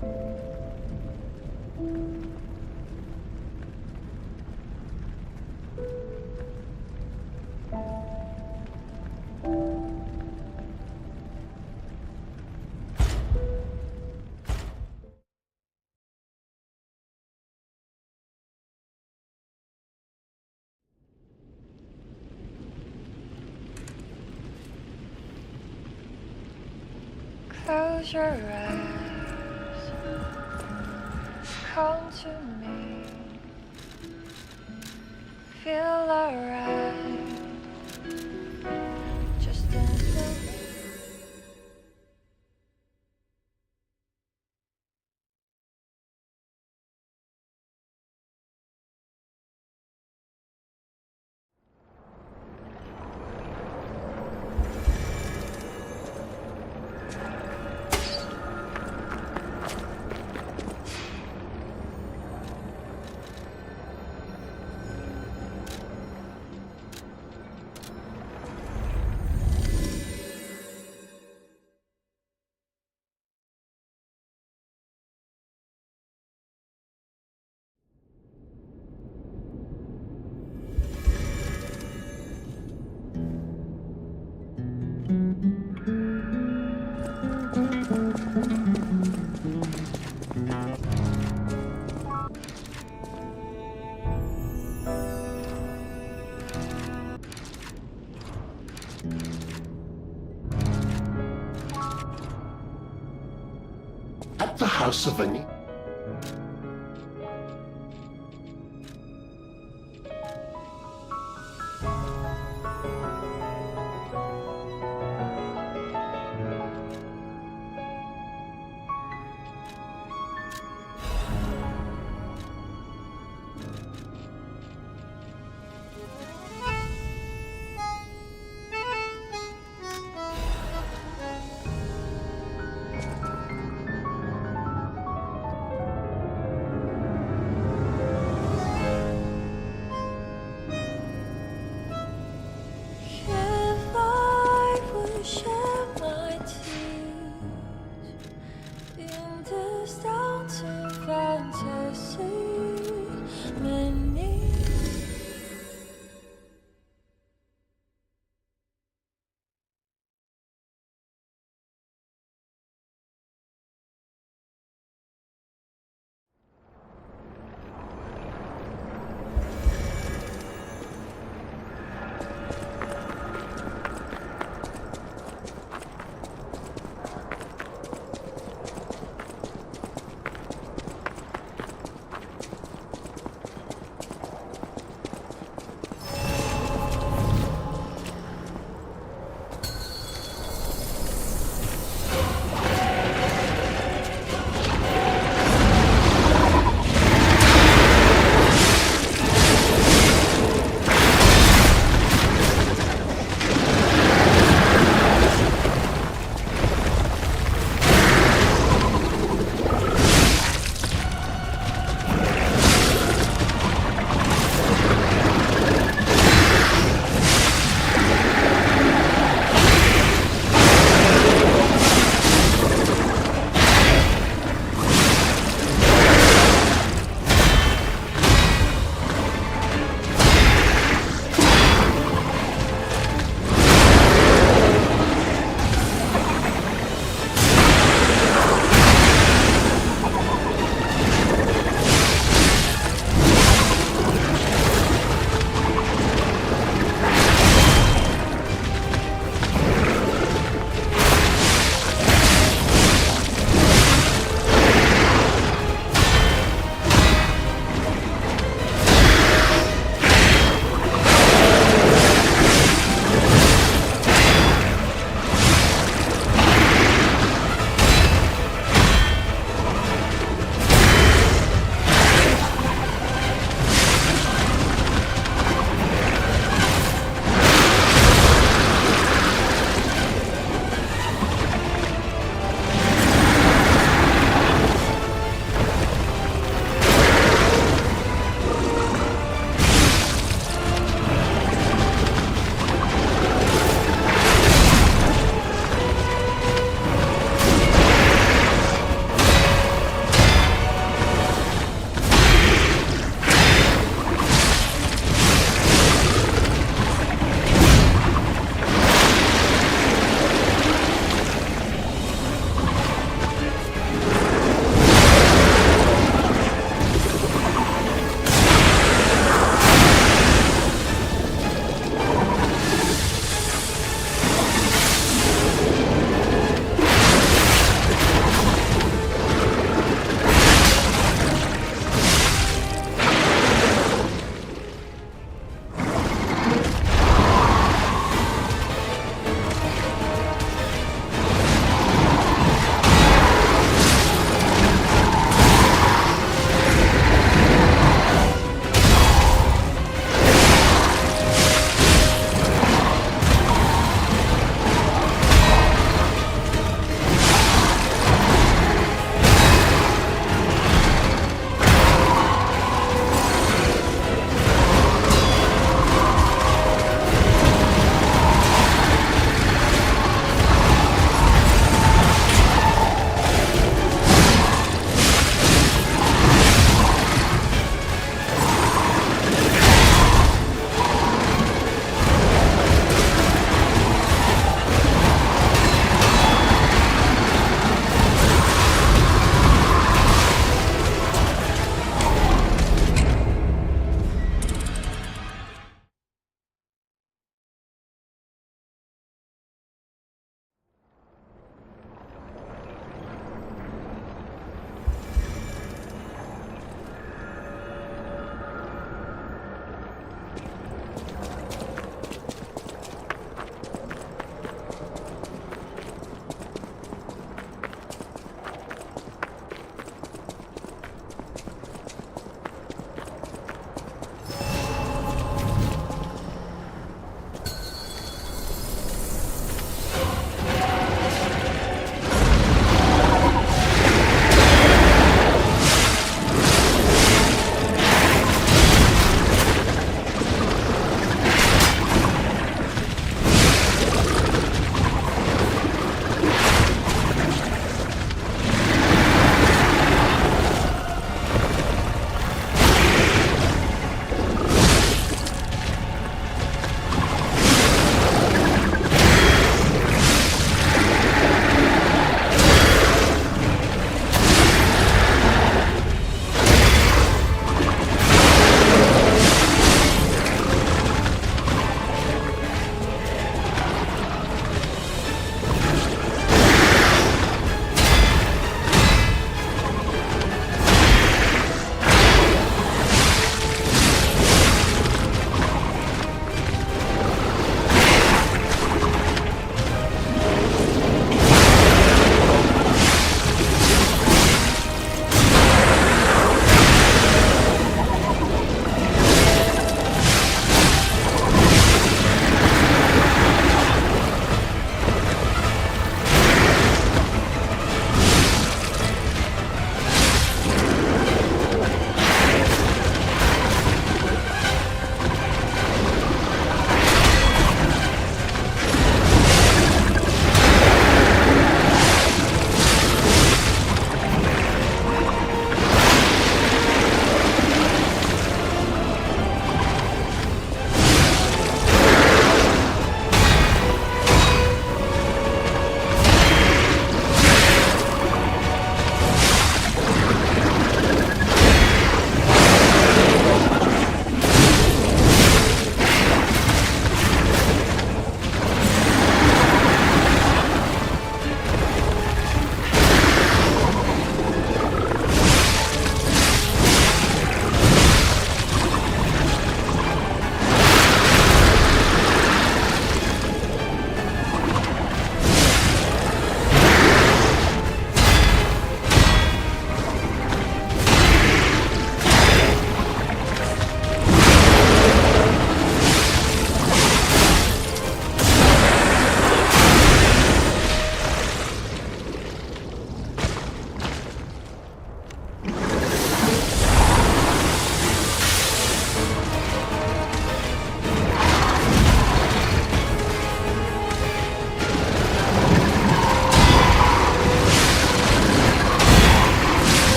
Close your eyes, come to me, feel alright, just dance with me. At the house of any... If I would share my tears in this downtown fantasy, many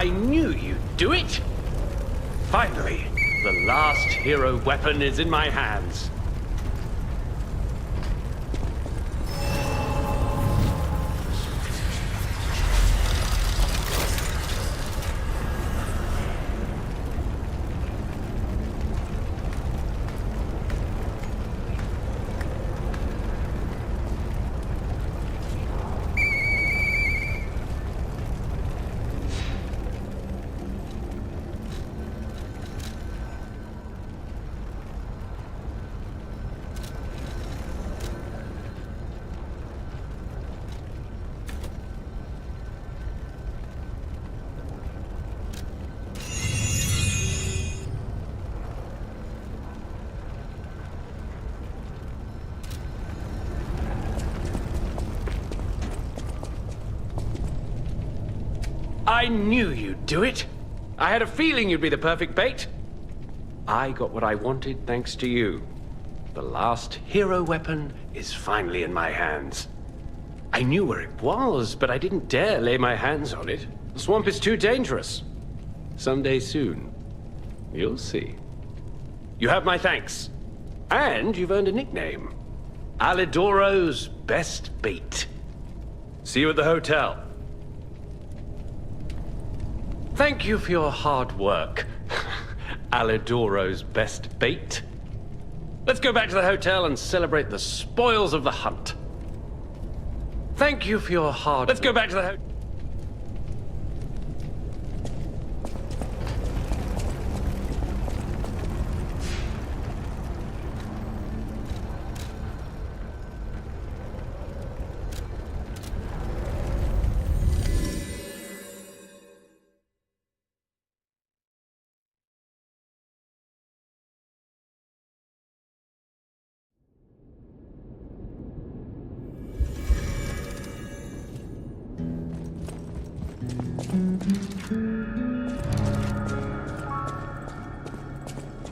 I knew you'd do it! Finally, the last hero weapon is in my hands. I knew you'd do it. I had a feeling you'd be the perfect bait. I got what I wanted thanks to you. The last hero weapon is finally in my hands. I knew where it was, but I didn't dare lay my hands on it. The swamp is too dangerous. Someday soon, you'll see. You have my thanks. And you've earned a nickname. Alidoro's best bait. See you at the hotel. Thank you for your hard work, Alidoro's best bait. Let's go back to the hotel and celebrate the spoils of the hunt. Thank you for your hard... Let's go back to the hotel.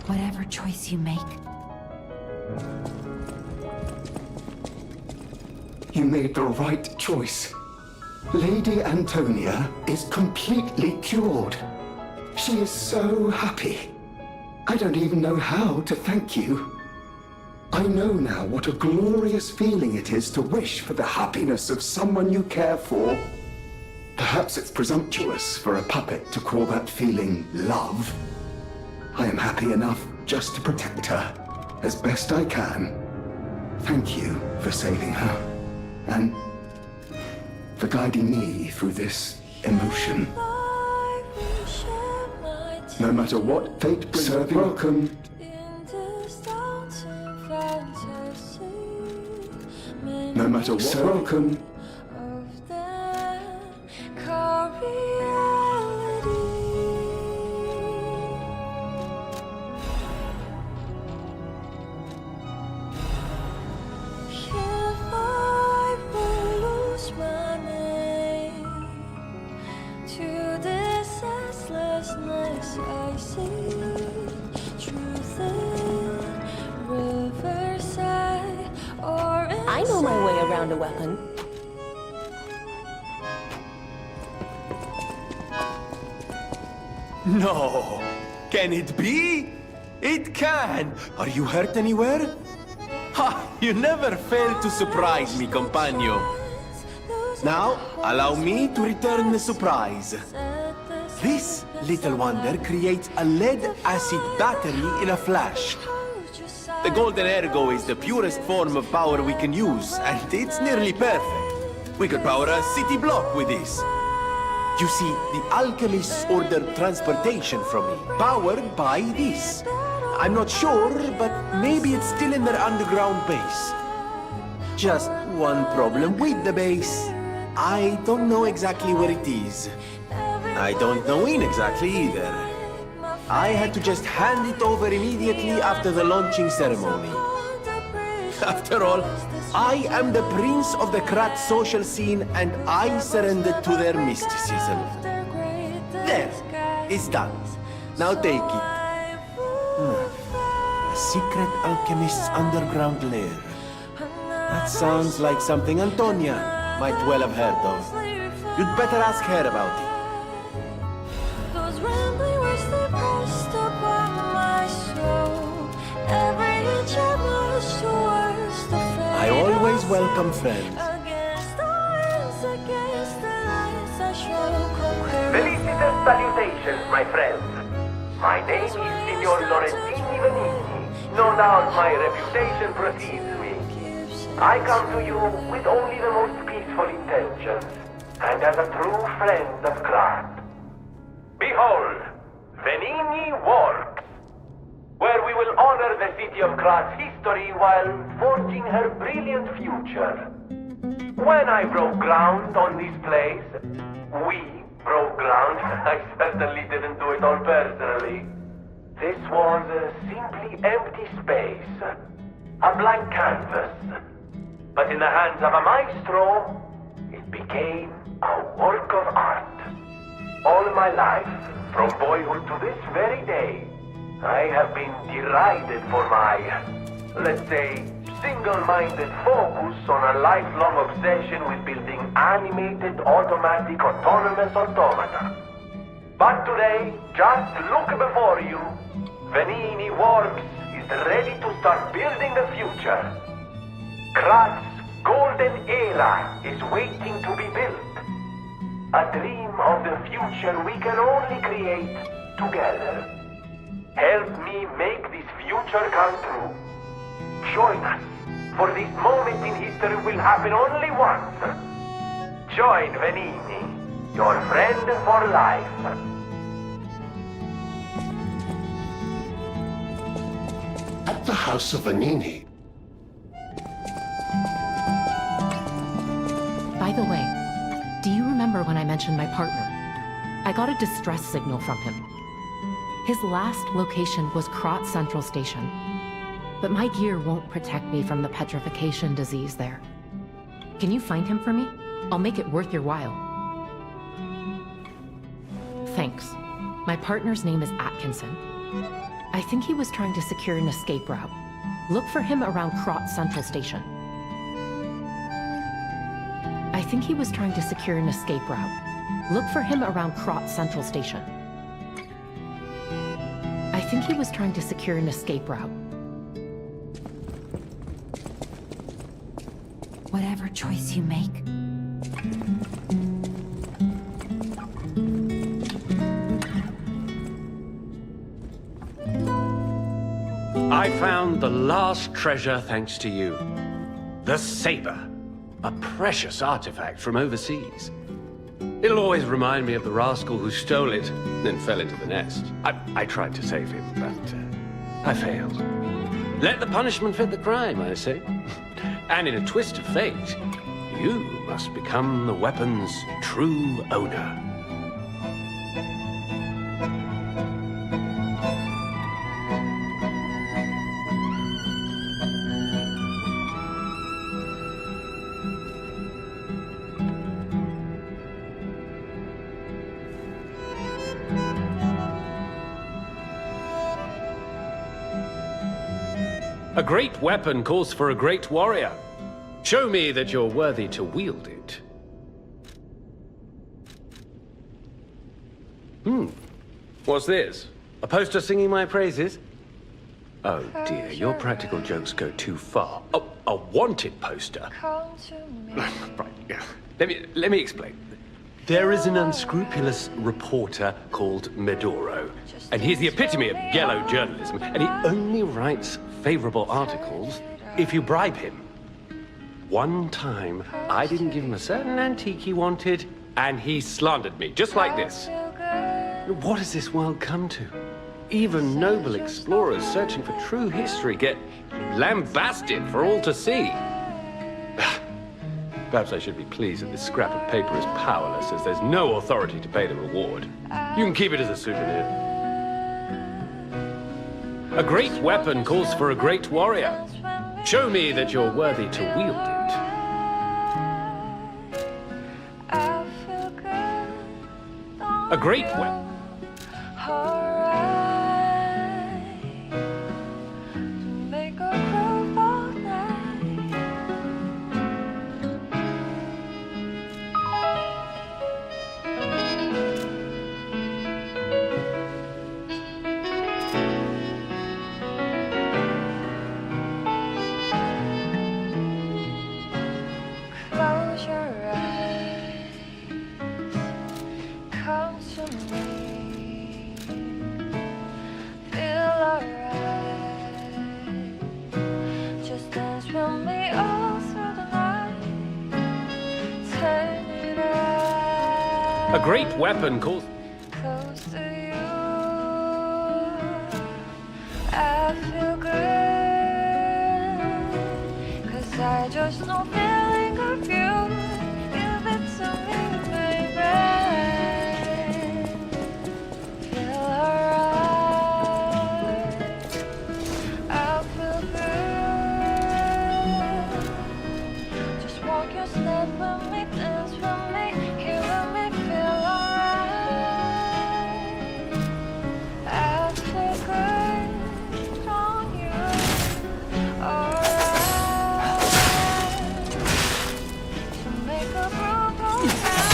Whatever choice you make. You made the right choice. Lady Antonia is completely cured. She is so happy. I don't even know how to thank you. I know now what a glorious feeling it is to wish for the happiness of someone you care for. Perhaps it's presumptuous for a puppet to call that feeling love. I am happy enough just to protect her as best I can. Thank you for saving her and for guiding me through this emotion. I will share my No matter what fate brings, so welcome. in this dancing fantasy. No matter what, so welcome. Of them call reality. If I will lose my name to this senselessness, I see truth in riverside or I know my way around a weapon. No! Can it be? It can! Are you hurt anywhere? Ha! You never fail to surprise me, compagno. Now, allow me to return the surprise. This little wonder creates a lead-acid battery in a flash. The golden ergo is the purest form of power we can use, and it's nearly perfect. We could power a city block with this. You see, the alchemists ordered transportation from me, powered by this. I'm not sure, but maybe it's still in their underground base. Just one problem with the base. I don't know exactly where it is. I don't know when exactly either. I had to just hand it over immediately after the launching ceremony. After all, I am the prince of the Krat social scene and I surrendered to their mysticism. There, it's done. Now take it. A secret alchemist's underground lair. That sounds like something Antonia might well have heard of. You'd better ask her about it. always welcome, friends. Against the winds, against the lights, I shall conquer. Felicitous salutations, my friends. My name is Signor Lorentini Venini. No doubt my reputation precedes me. I come to you with only the most peaceful intentions, and as a true friend of craft. Behold, Venini Works, where we will honor the city of Krat's history while forging her brilliant future. When I broke ground on this place, we broke ground. I certainly didn't do it all personally. This was a simply empty space, a blank canvas. But in the hands of a maestro, it became a work of art. All my life, from boyhood to this very day, I have been derided for my, let's say, single-minded focus on a lifelong obsession with building animated, automatic, autonomous automata. But today, just look before you. Venini Works is ready to start building the future. Krat's golden era is waiting to be built. A dream of the future we can only create together. Help me make this future come true. Join us, for this moment in history will happen only once. Join Venini, your friend for life. At the house of Venini. By the way, do you remember when I mentioned my partner? I got a distress signal from him. His last location was Krat Central Station. But my gear won't protect me from the petrification disease there. Can you find him for me? I'll make it worth your while. Thanks. My partner's name is Atkinson. I think he was trying to secure an escape route. Look for him around Krat Central Station. I think he was trying to secure an escape route. Look for him around Krat Central Station. I think he was trying to secure an escape route. Whatever choice you make. I found the last treasure thanks to you. The saber. A precious artifact from overseas. It'll always remind me of the rascal who stole it, then fell into the nest. I tried to save him, but I failed. Let the punishment fit the crime, I say. And in a twist of fate, you must become the weapon's true owner. A great weapon calls for a great warrior. Show me that you're worthy to wield it. What's this? A poster singing my praises? Oh dear, your practical jokes go too far. Oh, a wanted poster. Come to me. Right, yeah. Let me explain. There is an unscrupulous reporter called Medoro, and he's the epitome of yellow journalism, and he only writes favorable articles if you bribe him. One time, I didn't give him a certain antique he wanted, and he slandered me, just like this. What has this world come to? Even noble explorers searching for true history get lambasted for all to see. Perhaps I should be pleased that this scrap of paper is powerless, as there's no authority to pay the reward. You can keep it as a souvenir. A great weapon calls for a great warrior. Show me that you're worthy to wield it. I feel good. A great weapon. Alright. To make a groove all night. come to me. Feel alright. Just dance with me all through the night. Turn it out. A great weapon called... Close to you. I feel good. 'Cause I just know feeling of you. Give it to me, baby. Feel alright. I feel good. Just walk your step with me, dance with me, here with me, feel alright. I feel good on you, alright. So make a groove all night.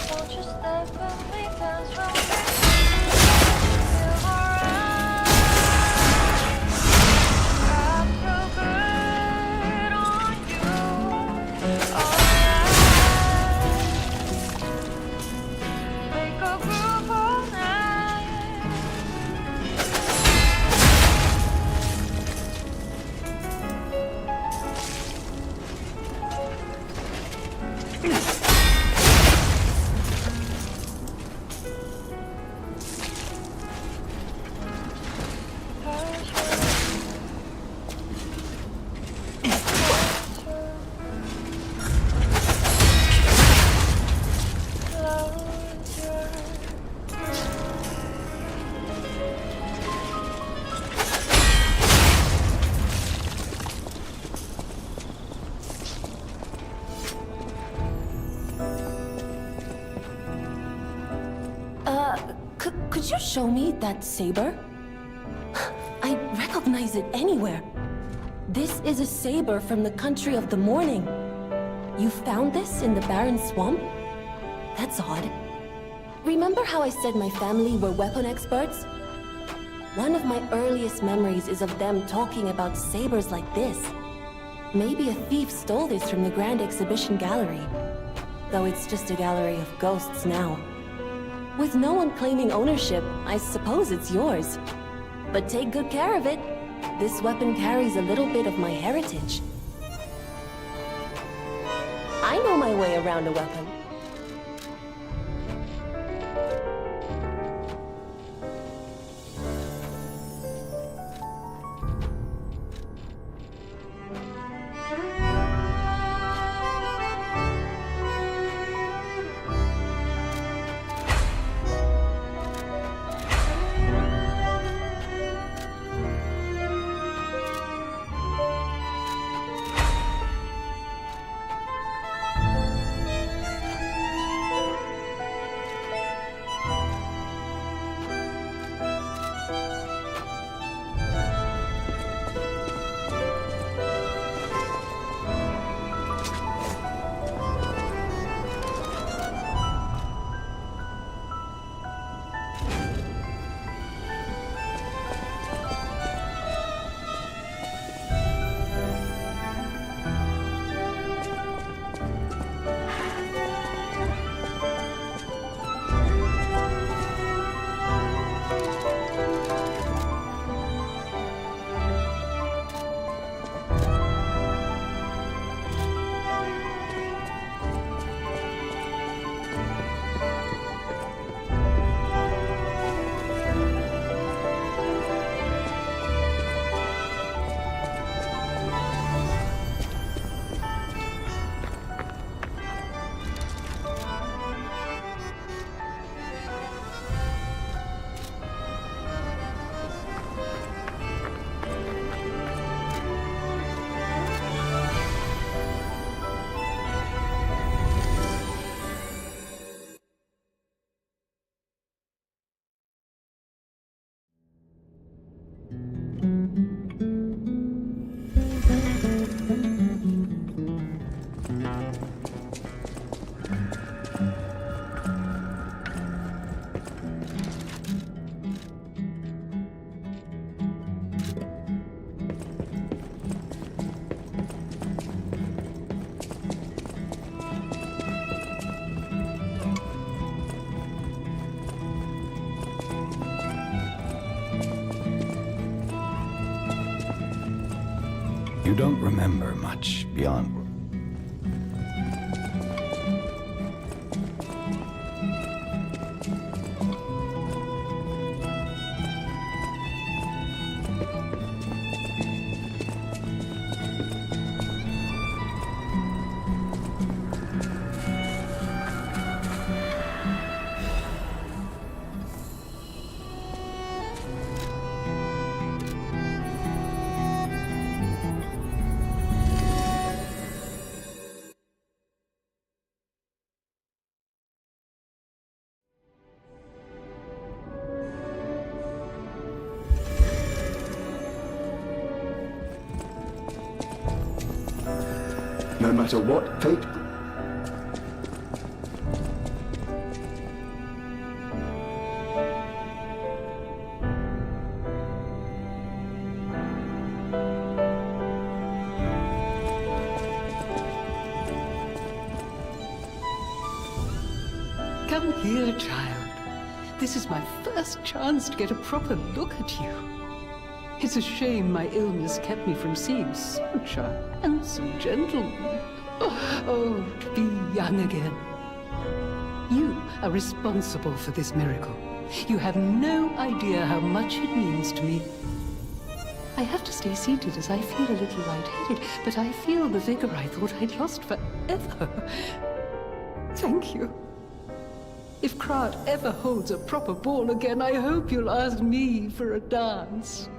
Won't you step with me, dance with me, feel alright. I feel good on you, alright. Make a groove all night. Could you show me that saber? I recognize it anywhere. This is a saber from the country of the morning. You found this in the barren swamp? That's odd. Remember how I said my family were weapon experts? One of my earliest memories is of them talking about sabers like this. Maybe a thief stole this from the Grand Exhibition Gallery. Though it's just a gallery of ghosts now. With no one claiming ownership, I suppose it's yours. But take good care of it. This weapon carries a little bit of my heritage. I know my way around a weapon. You don't remember much beyond... No matter what fate... Come here, child. This is my first chance to get a proper look at you. It's a shame my illness kept me from seeing such a handsome gentleman. Oh, to be young again. You are responsible for this miracle. You have no idea how much it means to me. I have to stay seated as I feel a little lightheaded, but I feel the vigor I thought I'd lost forever. Thank you. If Krat ever holds a proper ball again, I hope you'll ask me for a dance.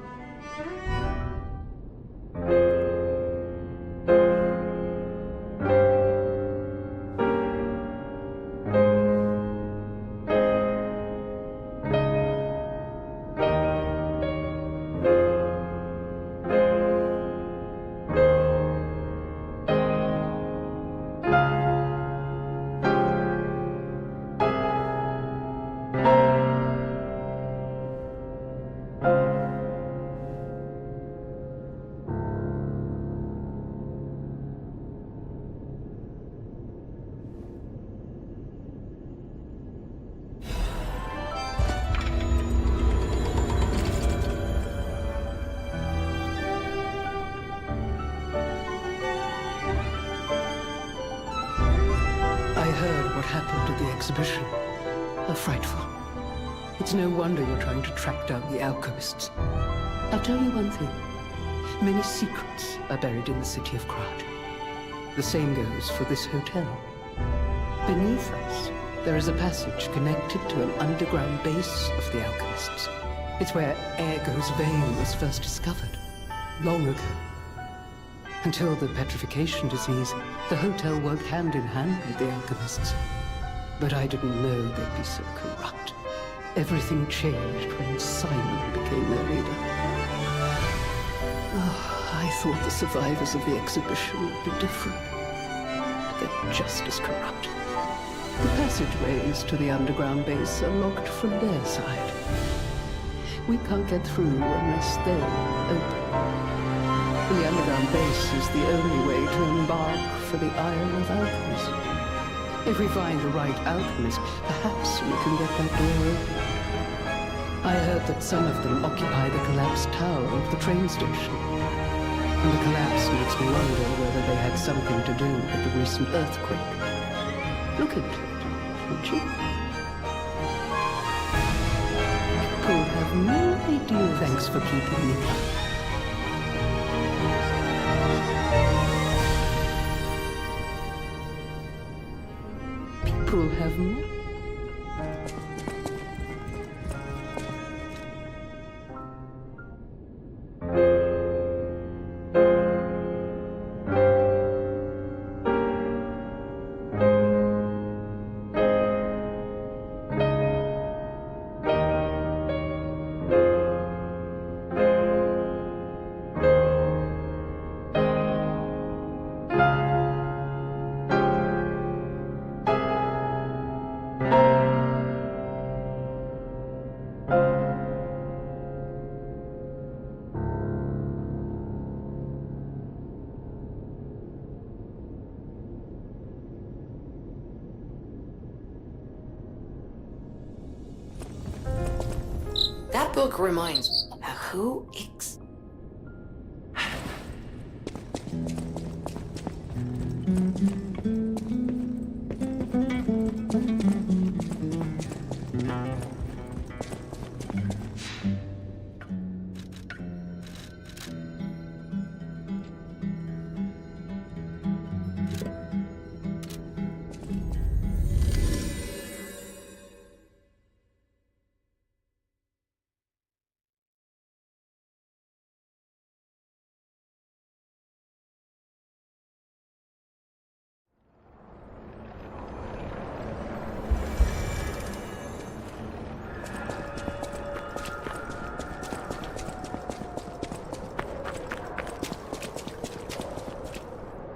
Exhibition. How frightful. It's no wonder you're trying to track down the alchemists. I'll tell you one thing. Many secrets are buried in the city of Krat. The same goes for this hotel. Beneath us, there is a passage connected to an underground base of the alchemists. It's where Ergo's vein was first discovered, long ago. Until the petrification disease, the hotel worked hand in hand with the alchemists. But I didn't know they'd be so corrupt. Everything changed when Simon became their leader. Oh, I thought the survivors of the exhibition would be different. But they're just as corrupt. The passageways to the underground base are locked from their side. We can't get through unless they're open. The underground base is the only way to embark for the Isle of Alchemist. If we find the right alchemist, perhaps we can get that door open. I heard that some of them occupy the collapsed tower of the train station. And the collapse makes me wonder whether they had something to do with the recent earthquake. Look into it, won't you? People have no idea. Thanks for keeping me company. People have no... That book reminds me. Who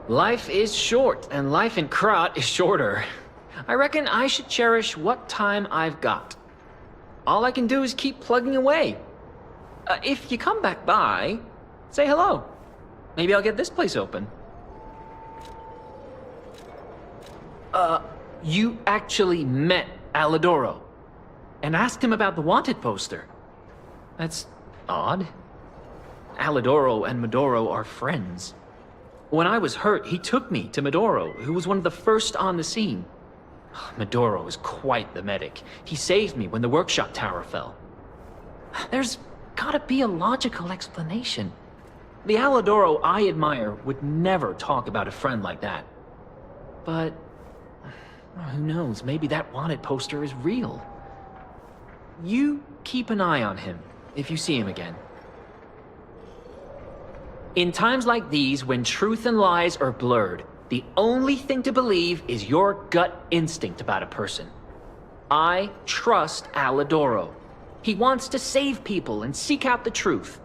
Life is short, and life in Krat is shorter. I reckon I should cherish what time I've got. All I can do is keep plugging away. If you come back by, say hello. Maybe I'll get this place open. You actually met Alidoro and asked him about the wanted poster. That's odd. Alidoro and Medoro are friends. When I was hurt, he took me to Medoro, who was one of the first on the scene. Medoro is quite the medic. He saved me when the workshop tower fell. There's gotta be a logical explanation. The Alidoro I admire would never talk about a friend like that. But who knows, maybe that wanted poster is real. You keep an eye on him if you see him again. In times like these, when truth and lies are blurred, the only thing to believe is your gut instinct about a person. I trust Alidoro. He wants to save people and seek out the truth.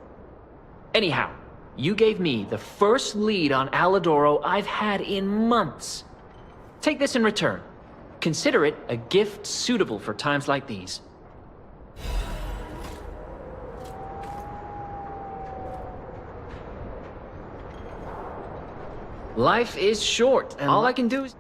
Anyhow, you gave me the first lead on Alidoro I've had in months. Take this in return. Consider it a gift suitable for times like these. Life is short, and all I can do is...